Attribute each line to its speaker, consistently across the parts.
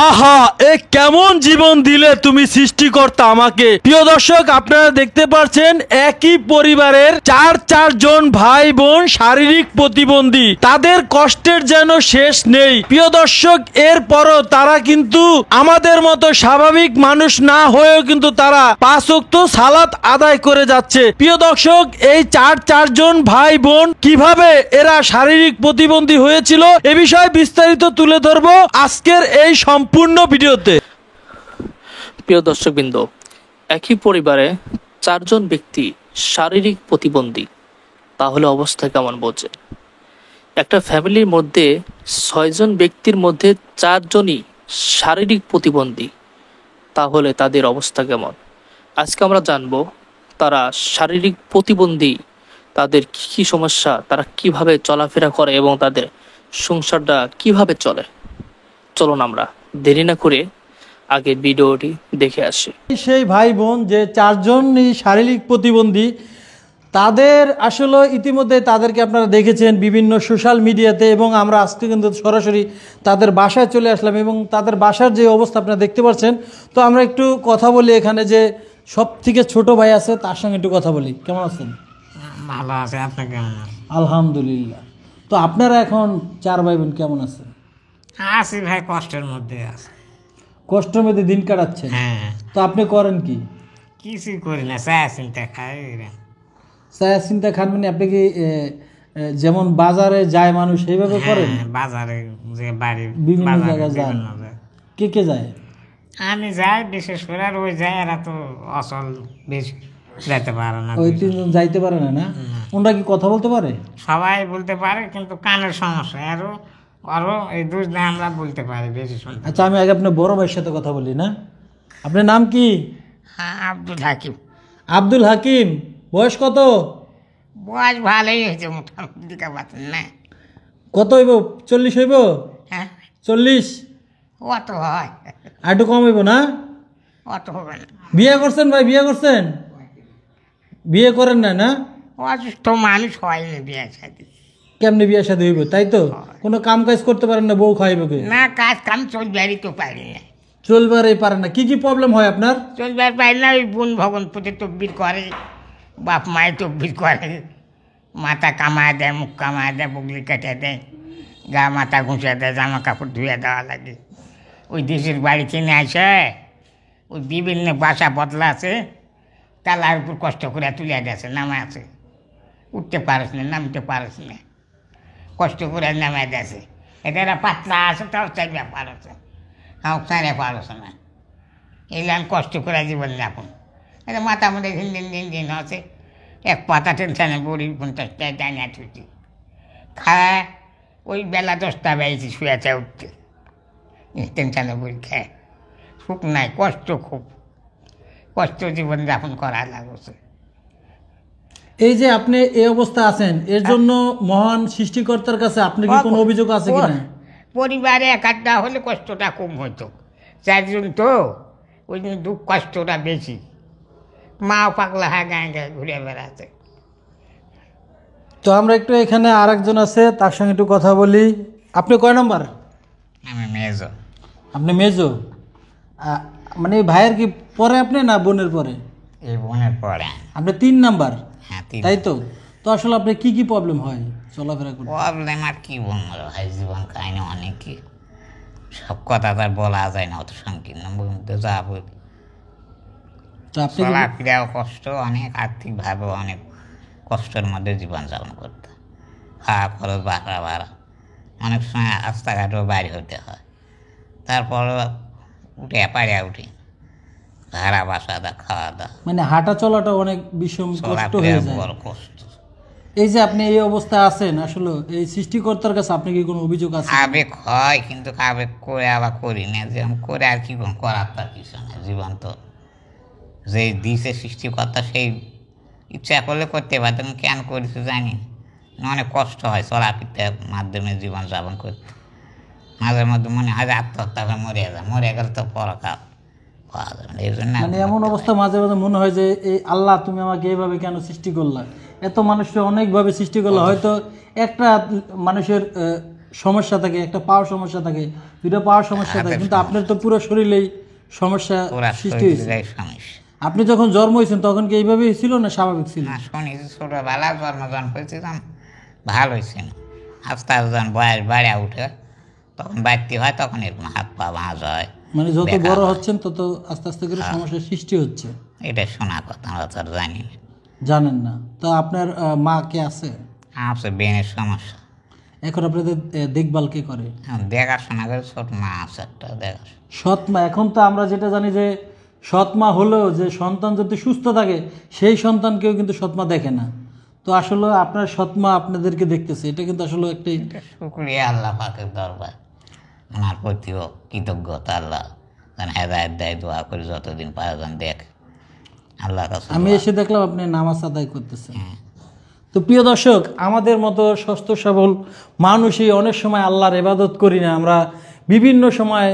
Speaker 1: আহা, এ কেমন জীবন দিলে তুমি সৃষ্টিকর্তা আমাকে। প্রিয় দর্শক, আপনারা দেখতে পাচ্ছেন একই পরিবারের চারজন ভাই বোন শারীরিক প্রতিবন্ধী, তাদের কষ্টের যেন শেষ নেই। প্রিয় দর্শক, এরপরও তারা কিন্তু আমাদের মতো স্বাভাবিক মানুষ না হয়েও কিন্তু তারা 5 ওয়াক্ত সালাত আদায় করে যাচ্ছে। প্রিয় দর্শক, এই চারজন ভাই বোন কিভাবে এরা শারীরিক প্রতিবন্ধী হয়েছিল এ বিষয়ে বিস্তারিত তুলে ধরবো আজকের এই সম্পূর্ণ ভিডিওতে।
Speaker 2: প্রিয় দর্শকবৃন্দ, একই পরিবারে 4 জন ব্যক্তি শারীরিক প্রতিবন্ধী, তাহলে অবস্থা কেমন বোঝেন? একটা ফ্যামিলির মধ্যে 6 জন ব্যক্তির মধ্যে 4 জনই শারীরিক প্রতিবন্ধী, তাহলে তাদের অবস্থা কেমন? আজকে আমরা জানবো তারা শারীরিক প্রতিবন্ধী, তাদের কি সমস্যা, তারা কিভাবে চলাফেরা করে এবং তাদের সংসারটা কিভাবে চলে। চলুন আমরা দেরি না করে আগে ভিডিওটি দেখে আসি।
Speaker 1: সেই ভাই বোন যে 4 জনই শারীরিক প্রতিবন্ধী, তাদের আসলে ইতিমধ্যে তাদেরকে আপনারা দেখেছেন বিভিন্ন সোশ্যাল মিডিয়াতে, এবং আমরা আজকে কিন্তু সরাসরি তাদের বাসায় চলে আসলাম এবং তাদের বাসার যে অবস্থা আপনারা দেখতে পাচ্ছেন। তো আমরা একটু কথা বলি, এখানে যে সব থেকে ছোট ভাই আছে তার সঙ্গে একটু কথা বলি। কেমন আছেন?
Speaker 3: ভালো আছে, আপনি কেমন আছেন?
Speaker 1: আলহামদুলিল্লাহ। তো আপনারা এখন 4 ভাই বোন কেমন আছেন?
Speaker 3: আছি ভাই, কষ্টের মধ্যে আছে।
Speaker 1: কষ্টের মধ্যে দিন কাটাচ্ছেন?
Speaker 3: হ্যাঁ।
Speaker 1: তো আপনি করেন কি?
Speaker 3: কিছুই করি না, চা চিন্তা খাই।
Speaker 1: ছায়া চিন্তা খান মানে আপনি কি যেমন বাজারে যায় মানুষ সেইভাবে করেন?
Speaker 3: বাজারে যে বাড়ি
Speaker 1: বিভিন্ন জায়গায় যান? কে কে যায়?
Speaker 3: আমি যাই, বিশেষ করে আর ওই যায় এরা তো অচল, বেশি যাইতে পারে না।
Speaker 1: ওই 3 জন যাইতে পারে না? না, ওনারা কি কথা বলতে পারে?
Speaker 3: সবাই বলতে পারে, কিন্তু কানের সমস্যা আরো এই দুই না আমরা বলতে পারি, বেশি শুনতে।
Speaker 1: আচ্ছা, আমি আগে আপনার বড় ভাইয়ের সাথে কথা বলি না। আপনার নাম কি?
Speaker 3: হ্যাঁ, আব্দুল হাকিম।
Speaker 1: আব্দুল হাকিম। বয়স কত?
Speaker 3: বয়স ভালোই হয়েছে, মোটামুটি দিকে পাচ্ছেন না।
Speaker 1: কত হইব? 40 হইব?
Speaker 3: হ্যাঁ,
Speaker 1: 40?
Speaker 3: অত হয়,
Speaker 1: আর একটু কম হইব না?
Speaker 3: অত হবে না।
Speaker 1: বিয়ে করছেন ভাই? বিয়ে করছেন? বিয়ে করেন না? না,
Speaker 3: অসুস্থ মানুষ হয়নি বিয়ে শাদী।
Speaker 1: কেমনি বিয়ে শাদী হইব? তাই তো কোনো কাম কাজ করতে পারেন না, বউ খাইবে কে?
Speaker 3: না, কাজ কাম চলবারই তো পারি না।
Speaker 1: চলবারই পারেন না? কি কি প্রবলেম হয় আপনার?
Speaker 3: চলবার পারি না, ওই বোন ভগন পুঁতে তকবির করে, বাপ মায়ের তকবির করে, মাথা কামায় দেয়, মুখ কামায় দেয়, বগলি কেটে দেয়, গা মাথা ঘুষে দেয়, জামা কাপড় ধুয়ে দেওয়া লাগে। ওই দেশের বাড়ি কিনে আসে, ওই বিভিন্ন বাসা বদলা আছে, তালার উপর কষ্ট করে তুলে দিয়েছে, নামে আছে, উঠতে পারিস না, নামতে পারিস না, কষ্ট করে নামায় দিয়েছে। এটা পাতলা আছে, তাও চাই ব্যাপার আছে, তাও চাইলে পারছ না। এলাম কষ্ট করে জীবন যাপন, এটা মাথা মধ্যে দিন হচ্ছে। এক পাতা টেনশানে বড়ি 50 টাকা ডাইনা ছুটি খায়, ওই বেলা 10টা বেজেছি শুয়েছে উঠতে, টেনশানে বড়ি খায়, সুখ নাই, কষ্ট, খুব কষ্ট জীবন যাপন করা লাগছে।
Speaker 1: এই যে আপনি এই অবস্থা আছেন, এর জন্য মহান সৃষ্টিকর্তার কাছে আপনার কি কোনো অভিযোগ আছে কিনা?
Speaker 3: পরিবারে একটা হলে কষ্টটা কম হতো, 4 জন তো, ওই জন্য দুঃখ কষ্টটা বেশি। মাও পাগলা হ্যাঁ গায়ে গায়ে ঘুরে বেড়াচ্ছে।
Speaker 1: তো আমরা একটু এখানে আর একজন আছে, তার সঙ্গে একটু কথা বলি। আপনি কয় নম্বর?
Speaker 3: আমি মেজো।
Speaker 1: আপনি মেজো? মানে ভাইয়ের কি পরে আপনি না বোনের পরে?
Speaker 3: এই বোনের পরে
Speaker 1: আপনি 3 নাম্বার?
Speaker 3: হ্যাঁ,
Speaker 1: তাই তো। তো আসলে আপনার কি কি প্রবলেম হয় চলাফেরা করতে?
Speaker 3: প্রবলেম আর কি বলবো ভাই, জীবন কাহিনী অনেক, কি সব কথা তার বলা যায় না, অত সংকীর্ণ বলতে যা বলি।
Speaker 1: তো আপনি
Speaker 3: চলাফেরাও কষ্ট অনেক, আর্থিকভাবেও অনেক কষ্টের মধ্যে জীবনযাপন করতে, খাওয়া খরচ, ভাড়া অনেক সময় রাস্তাঘাটেও বাইরে হতে হয়, তারপরে উঠে পাড়িয়া উঠি, ভাড়া বাসা দা, খাওয়া দাওয়া,
Speaker 1: মানে হাঁটা চলাটা অনেক বিষম কষ্ট হয়ে যায়।
Speaker 3: বড় কষ্ট।
Speaker 1: এই যে আপনি এই অবস্থায় আছেন, আসলে এই সৃষ্টিকর্তার কাছে আপনি কি কোনো অভিযোগ আছে?
Speaker 3: আবেগ হয়, কিন্তু আবেগ করে আবার করি না, যে আমি করে আর কি করার তার কিছু না। জীবন তো যে দিছে সৃষ্টিকর্তা, সেই ইচ্ছা করলে করতে পারত, আমি কেন করেছি জানি না। অনেক কষ্ট হয় চলাফেরার মাধ্যমে জীবন যাপন করতে, মাঝে মধ্যে মনে হয় আত্মহত্যা করে মরে গেলে তো পরকাল পাওয়া যাবে। এই জন্য
Speaker 1: মানে এমন অবস্থা মাঝে মাঝে মনে হয় যে এই আল্লাহ, তুমি আমাকে এইভাবে কেন সৃষ্টি করলা? এত মানুষকে অনেকভাবে সৃষ্টি করলা, হয়তো একটা মানুষের সমস্যা থাকে, একটা পাওয়ার সমস্যা থাকে, দুইটা পাওয়ার সমস্যা থাকে, কিন্তু আপনার তো পুরো শরীরেই সমস্যা
Speaker 3: ওরা
Speaker 1: সৃষ্টি হয়েছে।
Speaker 3: শরীরের সমস্যা
Speaker 1: আপনি যখন জন্ম হয়েছেন তখন কি এইভাবেই ছিল না স্বাভাবিক ছিল?
Speaker 3: না, শুনেছি ছোটোবেলা জন্মগ্রহণ করেছিলাম ভালো ছিল, আস্তে আস্তে যখন বয়স বাড়িয়া উঠে তখন বাড়তি হয়, তখন এরকম হাত পা ভাঁজ হয়।
Speaker 1: মানে যত
Speaker 3: দেখা
Speaker 1: বড়
Speaker 3: হয়।
Speaker 1: হচ্ছেন তত আস্তে আস্তে করে সমস্যার সৃষ্টি হচ্ছে।
Speaker 3: এটা শোনা কথা, আমরা তো আর জানি না।
Speaker 1: জানেন না তো আপনার মা কে আছে?
Speaker 3: আছে বেনের সমস্যা,
Speaker 1: এখন আপনাদের দেখভাল কে করে?
Speaker 3: দেখাশোনা করে ছোট মা আছে একটা দেখাশোনা।
Speaker 1: সৎ মা, এখন তো আমরা যেটা জানি যে সৎ মা হলেও যে সন্তান যদি সুস্থ থাকে সেই সন্তানকেও কিন্তু সৎ মা দেখে না। তো আসলে আপনার সৎ মা আপনাদেরকে দেখতেছে, এটা কিন্তু আসলে একটাই
Speaker 3: শুক্রিয়া আল্লাহ পাকের দরবার, ওনার প্রতিও কৃতজ্ঞতা। আল্লাহ যেন হেদায়ত দেয়, দোয়া করি যতদিন পারে যেন দেখ আল্লাহ কাছে।
Speaker 1: আমি এসে দেখলাম আপনি নামাজ আদায় করতেছেন। তো প্রিয় দর্শক, আমাদের মতো সুস্থ সবল মানুষই অনেক সময় আল্লাহর ইবাদত করি না। আমরা বিভিন্ন সময়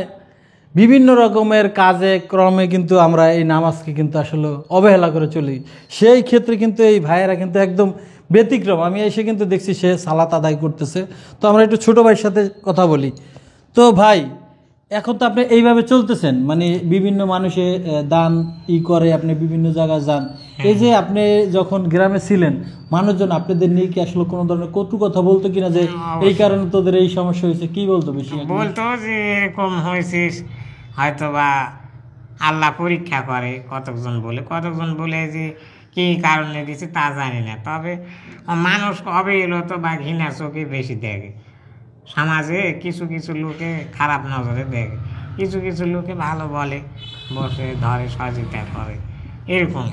Speaker 1: বিভিন্ন রকমের কাজে ক্রমে কিন্তু আমরা এই নামাজকে কিন্তু আসলে অবহেলা করে চলি। সেই ক্ষেত্রে কিন্তু এই ভাইয়েরা কিন্তু একদম ব্যতিক্রম। আমি এসে কিন্তু দেখছি সে সালাত আদায় করতেছে। তো আমরা একটু ছোটো ভাইয়ের সাথে কথা বলি। তো ভাই, এখন তো আপনি এইভাবে চলতেছেন, মানে বিভিন্ন মানুষে দান করে, আপনি বিভিন্ন জায়গায় যান। এই যে আপনি যখন গ্রামে ছিলেন, মানুষজন আপনাদের নিয়ে কি আসলে কোনো ধরনের কটু কথা বলতো কিনা যে এই কারণে তোদের এই সমস্যা হয়েছে, কি বলতো বেশি?
Speaker 3: বলতো যে এরকম হয়েছিস, হয়তো বা আল্লাহ পরীক্ষা করে, কতজন বলে যে কি কারণে দিছে তা জানি না। তবে মানুষ কবে এলো তো বা ঘৃণার চোখে বেশি দেখে, সমাজে কিছু কিছু লোকে খারাপ নজরে দেখে, কিছু কিছু লোকে ভালো বলে, বসে ধরে সহযোগিতা করে, এরকম।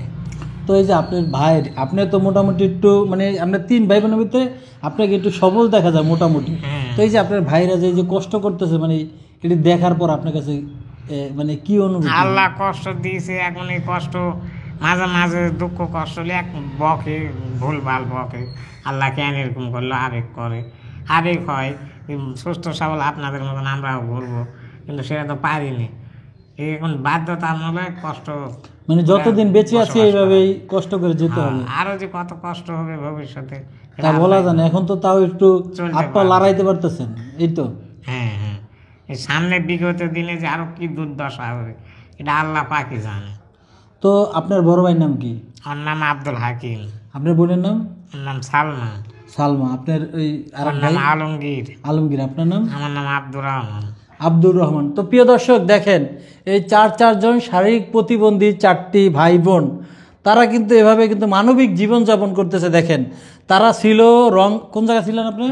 Speaker 1: তো এই যে আপনার ভাইয়ের, আপনি তো মোটামুটি একটু মানে আপনার 3 ভাই বোনের ভিতরে আপনাকে একটু সবল দেখা যায় মোটামুটি। তো এই যে আপনার ভাইরা যে কষ্ট করতেছে, মানে এটি দেখার পর আপনার কাছে মানে কি অনুভূতি?
Speaker 3: আল্লাহ কষ্ট দিয়েছে, এখন এই কষ্ট মাঝে মাঝে দুঃখ কষ্ট হলে এক বকে, ভুলভাল বকে, আল্লাহ কেন এরকম করলো, আবেগ হয়। সুস্থ সবল আপনাদের মতন আমরাও ঘুরবো, কিন্তু সেটা তো পারিনি। এখন বাধ্যতামূলক কষ্ট,
Speaker 1: মানে যতদিন বেঁচে আছি এইভাবেই কষ্ট করে যেতে হবে।
Speaker 3: আরো যে কত কষ্ট হবে ভবিষ্যতে
Speaker 1: তা বলা জানে, এখন তো তাও একটু
Speaker 3: চলতে
Speaker 1: হাত পা লড়াইতে পারতেছেন, এই তো।
Speaker 3: হ্যাঁ, এই সামনে বিগত দিনে যে আরো কি দুর্দশা হবে এটা আল্লাহ পাকই জানে।
Speaker 1: তো আপনার বড় ভাইয়ের নাম কি?
Speaker 3: আমার নাম আব্দুল হাকিম।
Speaker 1: আপনার বোনের নাম?
Speaker 3: আমার নাম সালমা।
Speaker 1: সালমা। আপনার ওই আর
Speaker 3: আমার নাম আলমগীর।
Speaker 1: আলমগীর। আপনার নাম?
Speaker 3: আমার নাম আব্দুর রহমান।
Speaker 1: আব্দুর রহমান। তো প্রিয় দর্শক দেখেন, এই চারজন শারীরিক প্রতিবন্ধী 4টি ভাই বোন, তারা কিন্তু এভাবে কিন্তু মানবিক জীবনযাপন করতেছে। দেখেন, তারা ছিল কোন জায়গায় ছিলেন আপনি?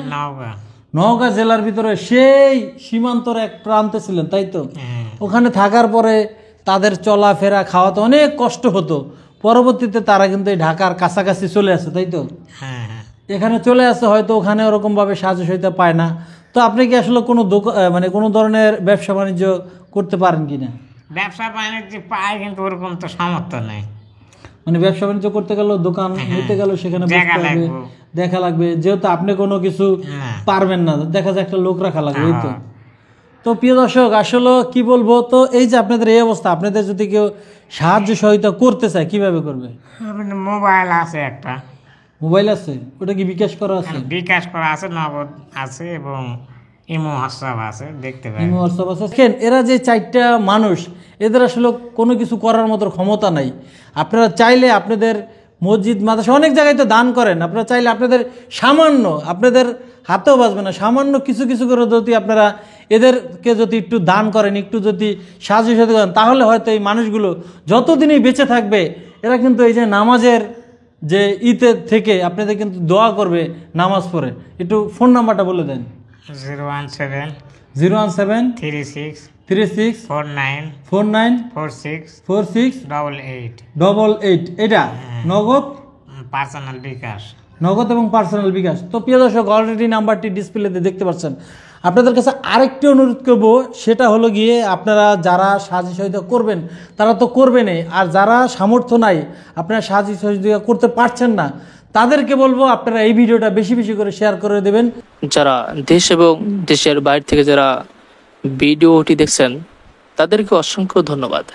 Speaker 1: নওগাঁ জেলার ভিতরে সেই সীমান্তর এক প্রান্তে ছিলেন, তাই তো? ওখানে থাকার পরে তাদের চলাফেরা খাওয়াতে অনেক কষ্ট হতো। পরবর্তীতে তারা কিন্তু এই ঢাকার কাছাকাছি চলে আসে, তাই তো? এখানে চলে আসে, হয়তো ওখানে ওরকমভাবে সাহায্য সহায়তা পায় না। তো আপনি কি আসলে কোনো মানে কোনো ধরনের ব্যবসা বাণিজ্য করতে পারেন কিনা?
Speaker 3: ব্যবসা বাণিজ্য পায়, কিন্তু ওরকম তো সামর্থ্য নেই।
Speaker 1: মানে ব্যবসা বাণিজ্য করতে গেলেও দোকান নিতে গেলেও সেখানে দেখা লাগবে, যেহেতু আপনি কোনো কিছু পারবেন না, দেখা যায় একটা লোক রাখা লাগবে, এই তো। তো প্রিয় দর্শক, আসলে কি বলবো, তো এই যে আপনাদের এই অবস্থা, আপনাদের যদি কেউ সাহায্য সহায়তা করতে চায় কিভাবে করবে?
Speaker 3: মোবাইল আছে একটা।
Speaker 1: মোবাইল আছে? ওটা কি বিকাশ করা আছে?
Speaker 3: বিকাশ করা আছে, নগদ আছে, এবং ইমো হোয়াটসঅ্যাপ আছে, দেখতে পারেন।
Speaker 1: ইমো হোয়াটসঅ্যাপ আছে। দেখেন, এরা যে 4টা মানুষ, এদের আসলে কোনো কিছু করার মতো ক্ষমতা নাই। আপনারা চাইলে আপনাদের মসজিদ মাদ্রাসা অনেক জায়গায় তো দান করেন, আপনারা চাইলে আপনাদের সামান্য, আপনাদের হাতেও বাঁচবে না, সামান্য কিছু কিছু করে যদি আপনারা এদেরকে যদি একটু দান করেন, একটু যদি সাহায্য সাথে করেন, তাহলে হয়তো এই মানুষগুলো যতদিনই বেঁচে থাকবে, এরা কিন্তু এই যে নামাজের যে ঈদের থেকে আপনাদের কিন্তু দোয়া করবে নামাজ পড়ে। একটু ফোন নাম্বারটা বলে দেন। 017 36 49 46 88। এটা নগদ
Speaker 3: পার্সোনাল বিকাশ,
Speaker 1: নগদ এবং পার্সোনাল বিকাশ। তো প্রিয় দর্শক, অলরেডি নাম্বারটি ডিসপ্লেতে দেখতে পাচ্ছেন। আপনাদের কাছে আরেকটি অনুরোধ করবো, সেটা হলো গিয়ে আপনারা যারা সাহায্য সহযোগিতা করবেন তারা তো করবেনই, আর যারা সামর্থ্য নাই, আপনারা সাহায্য সহযোগিতা করতে পারছেন না, তাদেরকে বলবো আপনারা এই ভিডিওটা বেশি বেশি করে শেয়ার করে দেবেন।
Speaker 2: যারা দেশ এবং দেশের বাইরে থেকে যারা ভিডিওটি দেখছেন তাদেরকে অসংখ্য ধন্যবাদ।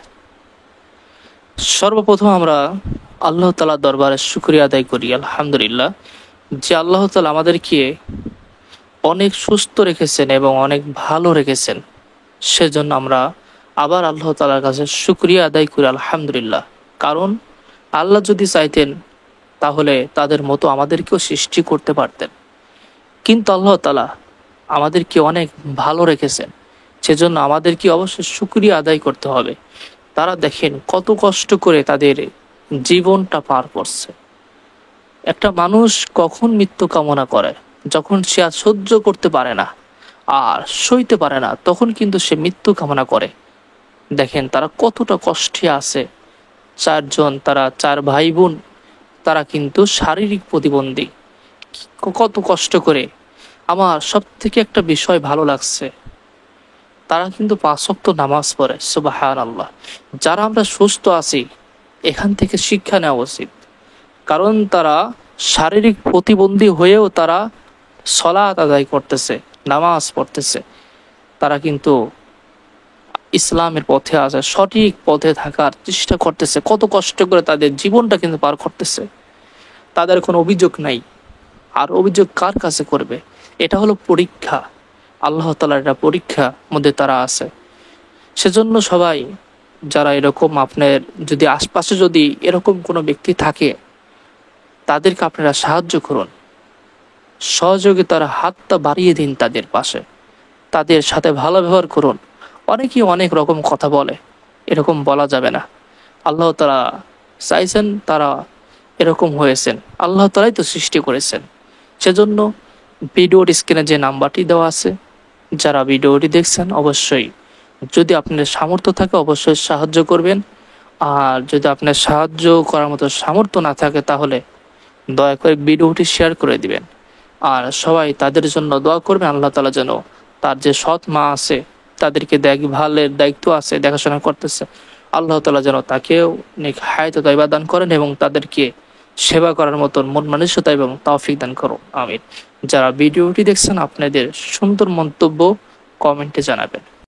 Speaker 2: সর্বপ্রথম আমরা আল্লাহ তাআলার দরবারে শুকরিয়া আদায় করি, আলহামদুলিল্লাহ, যে আল্লাহ তাআলা আমাদেরকে অনেক সুস্থ রেখেছেন এবং অনেক ভালো রেখেছেন। সেজন্য আমরা আবার আল্লাহ তাআলার কাছে শুকরিয়া আদায় করি আলহামদুলিল্লাহ। কারণ আল্লাহ যদি চাইতেন তাহলে তাদের মতো আমাদেরকেও সৃষ্টি করতে পারতেন, কিন্তু আল্লাহ তাআলা আমাদেরকে অনেক ভালো রেখেছেন। সেজন্য আমাদেরকে অবশ্যই শুকরিয়া আদায় করতে হবে। তারা দেখেন কত কষ্ট করে তাদের জীবনটা পার করছে। একটা মানুষ কখন মৃত্যু কামনা করে? যখন সে আর সহ্য করতে পারে না, আর সইতে পারে না, তখন কিন্তু সে মৃত্যু কামনা করে। দেখেন তারা কতটা কষ্টে আছে। চারজন, তারা চার ভাই বোন, তারা কিন্তু শারীরিক প্রতিবন্ধী। কত কষ্ট করে। আমার সব থেকে একটা বিষয় ভালো লাগছে, তারা কিন্তু 5 ওয়াক্ত নামাজ পড়ে। সুবহানাল্লাহ। যারা আমরা সুস্থ আছি, এখান থেকে শিক্ষা নেওয়া উচিত। কারণ তারা শারীরিক প্রতিবন্ধী হয়েও তারা সলাত আদায় করতেছে, নামাজ পড়তেছে। তারা কিন্তু ইসলামের পথে আছে, সঠিক পথে থাকার চেষ্টা করতেছে। কত কষ্ট করে তাদের জীবনটা কিন্তু পার করতেছে। তাদের কোনো অভিযোগ নাই। আর অভিযোগ কার কাছে করবে? এটা হলো পরীক্ষা। আল্লাহ তাআলার এটা পরীক্ষা মধ্যে তারা আছে। সেজন্য সবাই যারা এরকম, আপনার যদি আশপাশে যদি এরকম কোনো ব্যক্তি থাকে, তাদেরকে আপনারা সাহায্য করুন, সহযোগিতার হাতটা বাড়িয়ে দিন তাদের পাশে, তাদের সাথে ভালো ব্যবহার করুন। অনেকেই অনেক রকম কথা বলে, এরকম বলা যাবে না। আল্লাহ তাআলা চাইছেন তারা এরকম হয়েছেন, আল্লাহ তাআলাই তো সৃষ্টি করেছেন। সেজন্য ভিডিওর স্ক্রিনে যে নাম্বারটি দেওয়া আছে, যারা ভিডিওটি দেখছেন অবশ্যই যদি আপনার সামর্থ্য থাকে অবশ্যই সাহায্য করবেন। আর যদি আপনার সাহায্য করার মতো সামর্থ্য না থাকে তাহলে দয়া করে ভিডিওটি শেয়ার করে দিবেন। আর সবাই তাদের জন্য দোয়া করবেন, আল্লাহ তাআলা যেন তার যে সৎ মা আছে, তাদেরকে দেখভালের দায়িত্ব আছে, দেখাশোনা করতেছে, আল্লাহ তাআলা যেন তাকেও নেক হায়াত তাইবা দান করেন এবং তাদেরকে সেবা করার মতন মন মানসিকতা এবং তৌফিক দান করুন। আমিন। যারা ভিডিওটি দেখছেন আপনাদের সুন্দর মন্তব্য কমেন্টে জানাবেন।